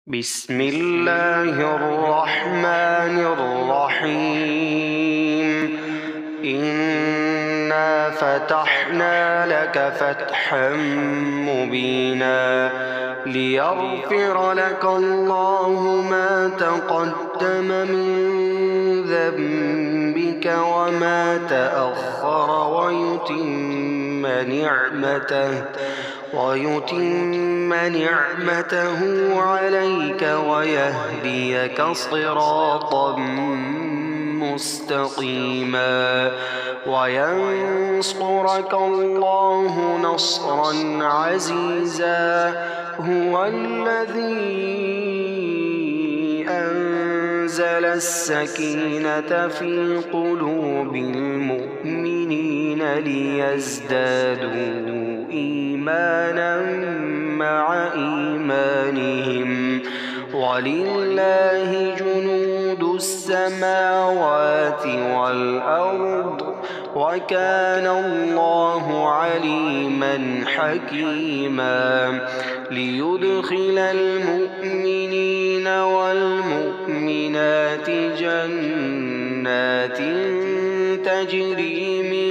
بسم الله الرحمن الرحيم. إنا فتحنا لك فتحا مبينا ليغفر لك الله ما تقدم من ذنبك وما تأخر ويتم نعمته عليك ويهديك صراطا مستقيما وينصرك الله نصرا عزيزا. هو الذي أنزل السكينة في قلوب المؤمنين ليزدادوا إيمانا مع إيمانهم ولله جنود السماوات والأرض وكان الله عليما حكيما. ليدخل المؤمنين والمؤمنات جنات تجري من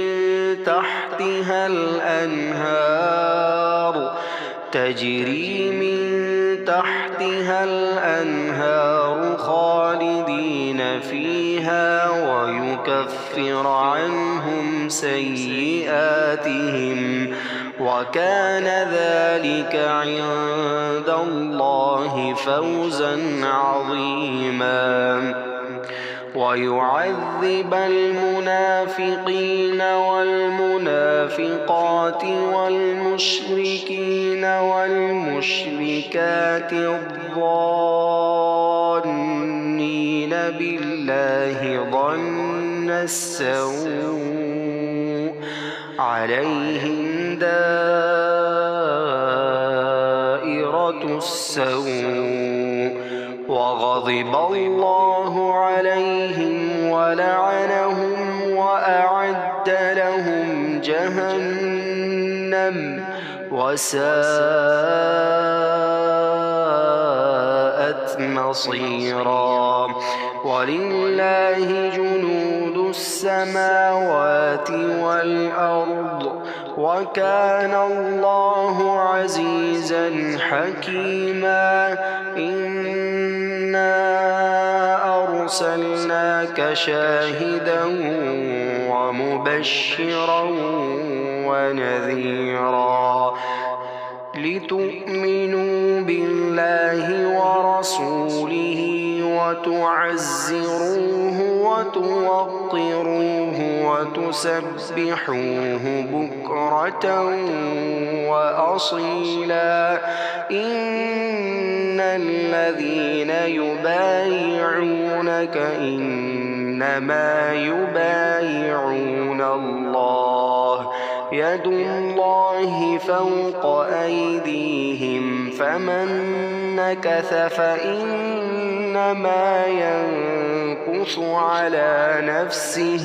تحتها الأنهار خالدين فيها ويكفر عنهم سيئاتهم وكان ذلك عند الله فوزا عظيما. ويعذب المنافقين والمنافقات والمشركين والمشركات الظانين بالله ظن السوء عليهم دائرة السوء وغضب الله عليهم ولعنهم وأعد لهم جهنم وساءت مصيرا. ولله جنود السماوات والأرض وكان الله عزيزا حكيما. إنا أرسلناك شاهدا ومبشرا ونذيرا لتؤمنوا بالله ورسوله وتعزروه وتوقروه وتسبحوه بكرة وأصيلا. إن الذين يبايعونك إنما يبايعون الله يد الله فوق أيديهم فمن نكث فإنما ينكث على نفسه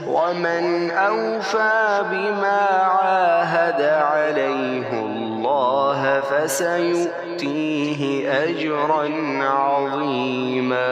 ومن أوفى بما عاهد عليه الله فسيؤتيه أجرا عظيما.